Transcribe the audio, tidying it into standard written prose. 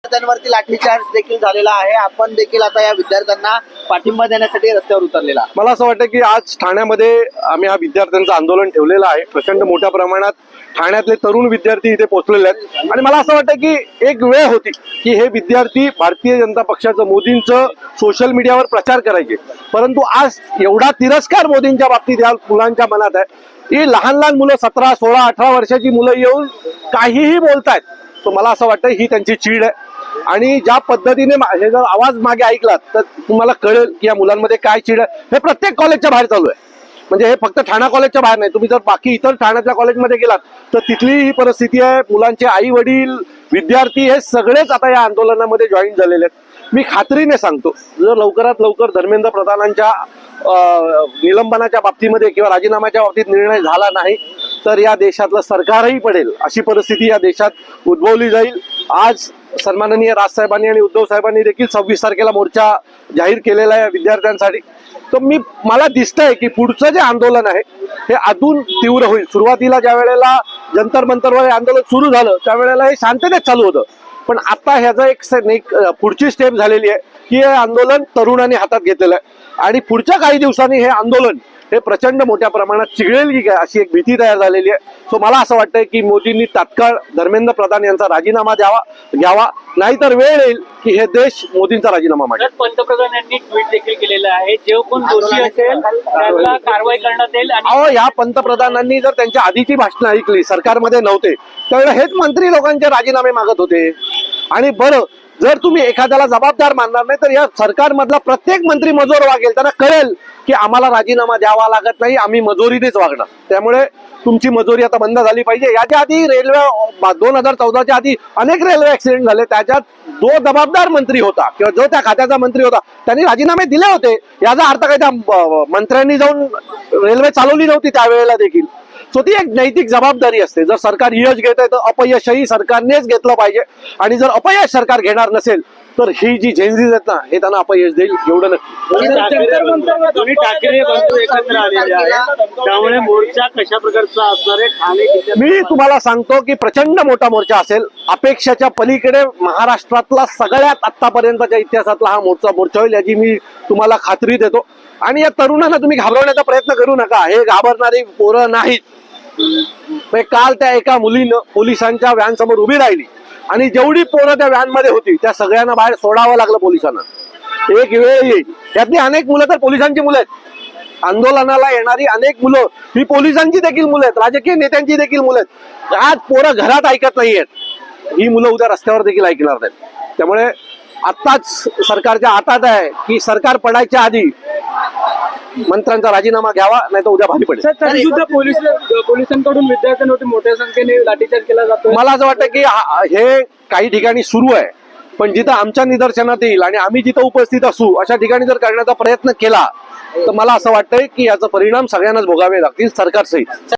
विद्यार्थ्यांवरती लाठीचार्ज देखील झालेला आहे. आपण देखील आता या विद्यार्थ्यांना पाठिंबा देण्यासाठी रस्त्यावर उतरलेला. मला असं वाटतं की आज ठाण्यामध्ये आम्ही हा विद्यार्थ्यांचं आंदोलन ठेवलेलं आहे. प्रचंड मोठ्या प्रमाणात ठाण्यातले तरुण विद्यार्थी इथे पोहोचलेले आहेत आणि मला असं वाटतं की एक वेळ होती की हे विद्यार्थी भारतीय जनता पक्षाचं मोदींचं सोशल मीडियावर प्रचार करायचे, परंतु आज एवढा तिरस्कार मोदींच्या बाबतीत या मुलांच्या मनात आहे की लहान लहान मुलं 17, 16, 18 वर्षाची मुलं येऊन काहीही बोलतायत. तर मला असं वाटतं ही त्यांची चीड आहे आणि ज्या पद्धतीने हे जर आवाज मागे ऐकलात तर तुम्हाला कळेल की या मुलांमध्ये काय चीड आहे. हे प्रत्येक कॉलेजच्या बाहेर चालू आहे, म्हणजे हे फक्त ठाणा कॉलेजच्या बाहेर नाही. तुम्ही जर बाकी इतर ठाण्यातल्या कॉलेजमध्ये गेलात तर तिथली ही परिस्थिती आहे. मुलांचे आई वडील, विद्यार्थी हे सगळेच आता या आंदोलनामध्ये जॉईन झालेले आहेत. मी खात्रीने सांगतो, जर लवकरात लवकर धर्मेंद्र प्रधानांच्या निलंबनाच्या बाबतीमध्ये किंवा राजीनाम्याच्या बाबतीत निर्णय झाला नाही तर या देशातलं सरकारही पडेल अशी परिस्थिती या देशात उद्भवली जाईल. आज सन्माननीय राजसाहेबांनी आणि उद्धव साहेबांनी देखील 26 तारखेला मोर्चा जाहीर केलेला आहे विद्यार्थ्यांसाठी. तर मला दिसतंय की पुढचं जे आंदोलन आहे हे अजून तीव्र होईल. सुरुवातीला ज्या वेळेला जंतर मंतरवर आंदोलन सुरू झालं त्यावेळेला हे शांततेत चालू होतं, पण आता ह्याचा एक पुढची स्टेप झालेली आहे की हे आंदोलन तरुणांनी हातात घेतलेलं आहे आणि पुढच्या काही दिवसांनी हे आंदोलन हे प्रचंड मोठ्या प्रमाणात चिघळेल की काय अशी एक भीती तयार झालेली आहे. सो मला असं वाटतंय की मोदींनी तात्काळ धर्मेंद्र प्रधान यांचा राजीनामा घ्यावा, नाहीतर वेळ येईल की हे देश मोदींचा राजीनामा मागेल. पंतप्रधानांनी ट्विट देखील केलेलं आहे, जो कोण दोषी असेल त्याला कारवाई करण्यात येईल. आणि ह्या पंतप्रधानांनी जर त्यांच्या आधीची भाषणं ऐकली, सरकारमध्ये नव्हते त्यावेळेला हेच मंत्री लोकांचे राजीनामे मागत होते. आणि बरं, जर तुम्ही एखाद्याला जबाबदार मानणार नाही तर या सरकारमधला प्रत्येक मंत्री मजूर वागेल, त्यांना कळेल की आम्हाला राजीनामा द्यावा लागत नाही, आम्ही मजुरीनेच वागणार. त्यामुळे तुमची मजुरी आता बंद झाली पाहिजे. याच्या आधी रेल्वे 2014च्या आधी अनेक रेल्वे ऍक्सिडेंट झाले, त्याच्यात जो जबाबदार मंत्री होता किंवा जो त्या खात्याचा मंत्री होता त्यांनी राजीनामे दिले होते. याचा अर्थ काय त्या मंत्र्यांनी जाऊन रेल्वे चालवली नव्हती त्यावेळेला देखील. सो ती एक नैतिक जबाबदारी असते. जर सरकार यश घेत आहे तर अपयशही सरकारनेच घेतलं पाहिजे आणि जर अपयश सरकार घेणार नसेल तर ही जी झेंझीज आहेत ना हे त्यांना अपयश देईल, एवढं नक्की. दोन्ही ठाकरे बंधू एकत्र आलेले आहे, त्यामुळे मोर्चा कशा प्रकारचा असणार आहे ठाणे? मी तुम्हाला सांगतो की प्रचंड मोठा मोर्चा असेल. अपेक्षाच्या पलीकडे महाराष्ट्रातला सगळ्यात आतापर्यंतच्या इतिहासातला हा मोर्चा होईल याची मी तुम्हाला खात्री देतो. आणि या तरुणांना तुम्ही घाबरवण्याचा प्रयत्न करू नका, हे घाबरणारी पोरं नाहीत. काल त्या एका मुलीनं पोलिसांच्या व्हॅन समोर उभी राहिली आणि जेवढी पोरं त्या व्हॅन मध्ये होती त्या सगळ्यांना बाहेर सोडावं लागलं पोलिसांना. एक वेळ येईल यातली अनेक मुलं तर पोलिसांची मुलं आहेत. आंदोलनाला येणारी अनेक मुलं ही पोलिसांची देखील मुलं आहेत, राजकीय नेत्यांची देखील मुलं आहेत. आज पोरं घरात ऐकत नाहीयेत, ही मुलं उद्या रस्त्यावर देखील ऐकणार नाहीत. त्यामुळे आत्ताच सरकारच्या हातात आहे की सरकार पडायच्या आधी मंत्र्यांचा राजीनामा घ्यावा, नाही तर उद्या भारी पडेल. तरी सुद्धा पोलिसांकडून विद्यार्थ्यांवरती मोठ्या संख्येने लाठीचार्ज केला जातो. मला असं वाटतं की हे काही ठिकाणी सुरू आहे, पण जिथं आमच्या निदर्शनात येईल आणि आम्ही जिथं उपस्थित असू अशा ठिकाणी जर करण्याचा प्रयत्न केला तर मला असं वाटतंय की याचा परिणाम सगळ्यांनाच भोगावे लागतील, सरकारसहित.